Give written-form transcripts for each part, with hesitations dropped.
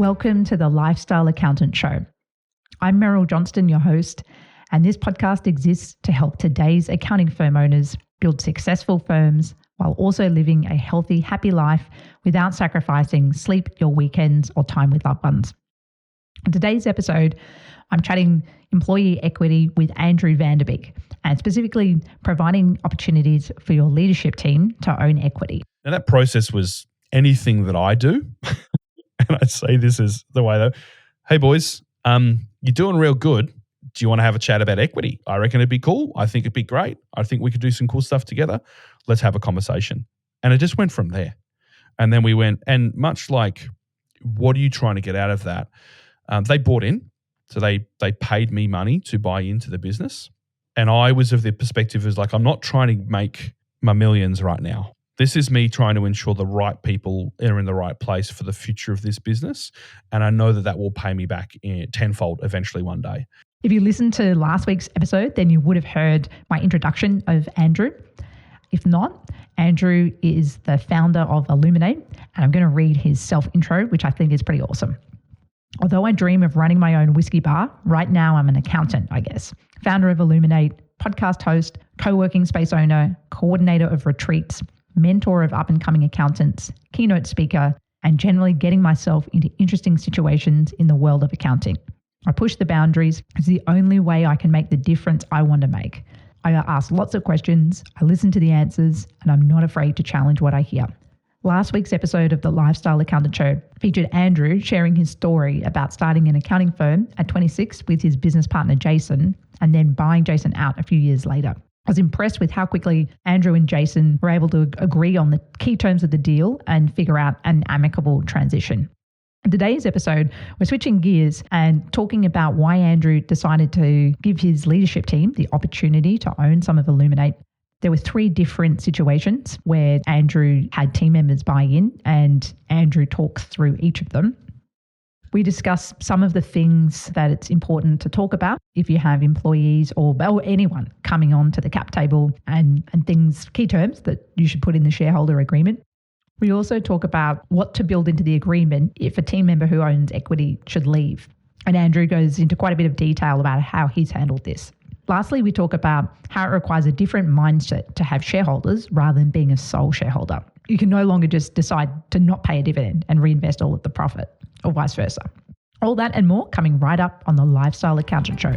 Welcome to the Lifestyle Accountant Show. I'm Meryl Johnston, your host, and this podcast exists to help today's accounting firm owners build successful firms while also living a healthy, happy life without sacrificing sleep, your weekends, or time with loved ones. In today's episode, I'm chatting employee equity with Andrew van der Beek, and specifically providing opportunities for your leadership team to own equity. And that process was anything that I do. And I say this is the way that, hey boys, you're doing real good. Do you want to have a chat about equity? I reckon it'd be cool. I think it'd be great. I think we could do some cool stuff together. Let's have a conversation. And it just went from there. And then we went, and much like, what are you trying to get out of that? They bought in. So they paid me money to buy into the business. And I was of the perspective as like, I'm not trying to make my millions right now. This is me trying to ensure the right people are in the right place for the future of this business. And I know that that will pay me back tenfold eventually one day. If you listened to last week's episode, then you would have heard my introduction of Andrew. If not, Andrew is the founder of Illuminate, and I'm going to read his self-intro, which I think is pretty awesome. Although I dream of running my own whiskey bar, right now I'm an accountant, I guess. Founder of Illuminate, podcast host, co-working space owner, coordinator of retreats, mentor of up-and-coming accountants, keynote speaker, and generally getting myself into interesting situations in the world of accounting. I push the boundaries. It's the only way I can make the difference I want to make. I ask lots of questions, I listen to the answers, and I'm not afraid to challenge what I hear. Last week's episode of the Lifestyle Accountant Show featured Andrew sharing his story about starting an accounting firm at 26 with his business partner Jason, and then buying Jason out a few years later. I was impressed with how quickly Andrew and Jason were able to agree on the key terms of the deal and figure out an amicable transition. In today's episode, we're switching gears and talking about why Andrew decided to give his leadership team the opportunity to own some of Illuminate. There were 3 different situations where Andrew had team members buy in, and Andrew talks through each of them. We discuss some of the things that it's important to talk about if you have employees or anyone coming on to the cap table, and things, key terms that you should put in the shareholder agreement. We also talk about what to build into the agreement if a team member who owns equity should leave. And Andrew goes into quite a bit of detail about how he's handled this. Lastly, we talk about how it requires a different mindset to have shareholders rather than being a sole shareholder. You can no longer just decide to not pay a dividend and reinvest all of the profit, or vice versa. All that and more coming right up on the Lifestyle Accountant Show.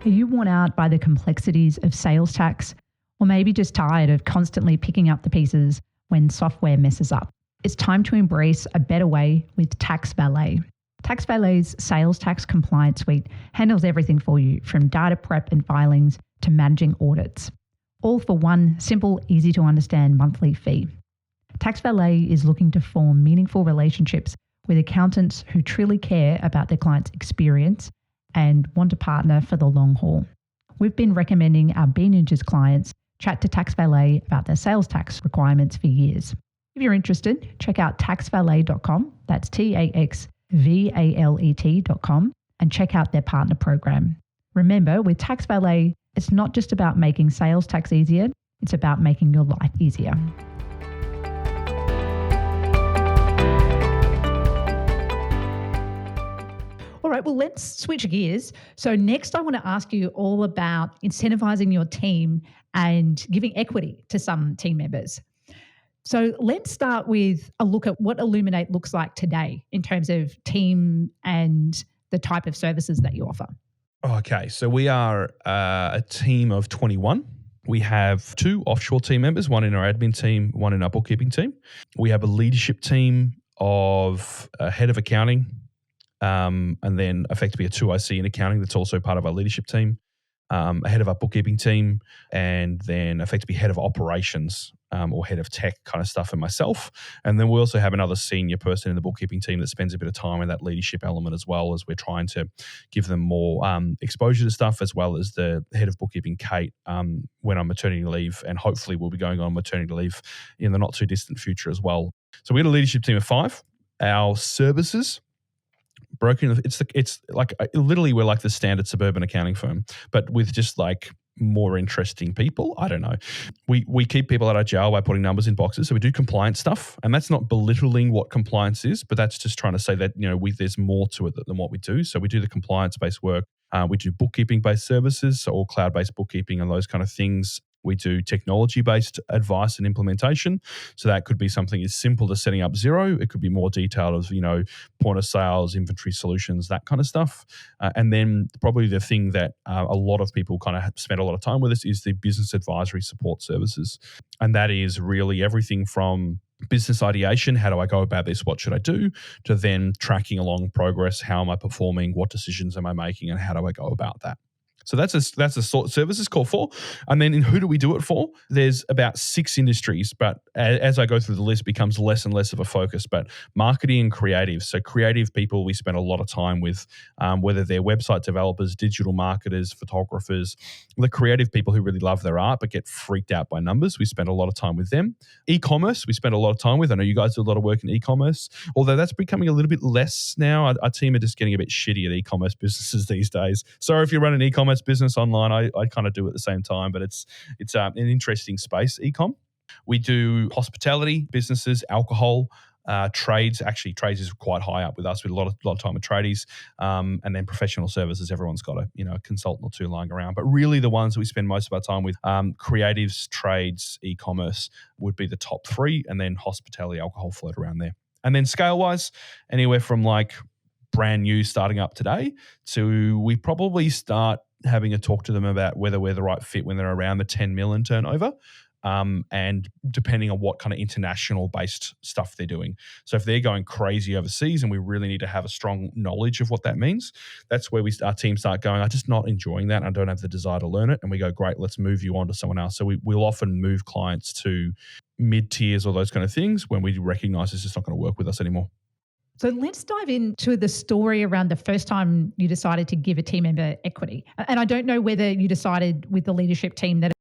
Are you worn out by the complexities of sales tax, or maybe just tired of constantly picking up the pieces when software messes up? It's time to embrace a better way with Tax Valet. Tax Valet's sales tax compliance suite handles everything for you, from data prep and filings to managing audits, all for one simple, easy to understand monthly fee. Tax Valet is looking to form meaningful relationships with accountants who truly care about their clients' experience and want to partner for the long haul. We've been recommending our B Ninjas clients chat to Tax Valet about their sales tax requirements for years. If you're interested, check out taxvalet.com, that's TAXVALET.com, and check out their partner program. Remember, with Tax Valet, it's not just about making sales tax easier, it's about making your life easier. All right, well, let's switch gears. So next I want to ask you all about incentivizing your team and giving equity to some team members. So let's start with a look at what Illuminate looks like today in terms of team and the type of services that you offer. Okay, so we are a team of 21. We have 2 offshore team members, one in our admin team, one in our bookkeeping team. We have a leadership team of a head of accounting, and then effectively a 2IC in accounting that's also part of our leadership team, a head of our bookkeeping team, and then effectively head of operations or head of tech kind of stuff, and myself. And then we also have another senior person in the bookkeeping team that spends a bit of time in that leadership element as well, as we're trying to give them more exposure to stuff, as well as the head of bookkeeping, Kate, went on maternity leave, and hopefully will be going on maternity leave in the not too distant future as well. So we had a leadership team of 5. Our services broken. It's like literally we're like the standard suburban accounting firm, but with just like more interesting people. I don't know. We keep people out of jail by putting numbers in boxes. So we do compliance stuff, and that's not belittling what compliance is, but that's just trying to say that, there's more to it than what we do. So we do the compliance-based work. We do bookkeeping-based services, so all cloud-based bookkeeping and those kind of things. We do technology-based advice and implementation. So that could be something as simple as setting up Xero. It could be more detailed as, point of sales, inventory solutions, that kind of stuff. And then probably the thing that a lot of people kind of spend a lot of time with us is the business advisory support services. And that is really everything from business ideation, how do I go about this, what should I do, to then tracking along progress, how am I performing, what decisions am I making, and how do I go about that. So that's a sort of services call for. And then who do we do it for? There's about 6 industries, but as I go through the list, it becomes less and less of a focus. But marketing and creative. So creative people we spend a lot of time with, whether they're website developers, digital marketers, photographers, the creative people who really love their art but get freaked out by numbers. We spend a lot of time with them. E-commerce, we spend a lot of time with. I know you guys do a lot of work in e-commerce, although that's becoming a little bit less now. Our team are just getting a bit shitty at e-commerce businesses these days. Sorry if you run an e-commerce business online. I kind of do at the same time, but it's an interesting space, e-com. We do hospitality businesses, alcohol, trades. Actually, trades is quite high up with us. We do a lot of time with tradies, and then professional services. Everyone's got a consultant or two lying around, but really the ones that we spend most of our time with, creatives, trades, e-commerce would be the top 3, and then hospitality, alcohol float around there. And then scale wise, anywhere from like brand new starting up today to we probably start having a talk to them about whether we're the right fit when they're around the 10 million turnover. And depending on what kind of international based stuff they're doing. So if they're going crazy overseas and we really need to have a strong knowledge of what that means, that's where our team start going, I'm just not enjoying that. I don't have the desire to learn it. And we go, great, let's move you on to someone else. So we'll often move clients to mid-tiers or those kind of things when we recognize it's just not going to work with us anymore. So let's dive into the story around the first time you decided to give a team member equity. And I don't know whether you decided with the leadership team that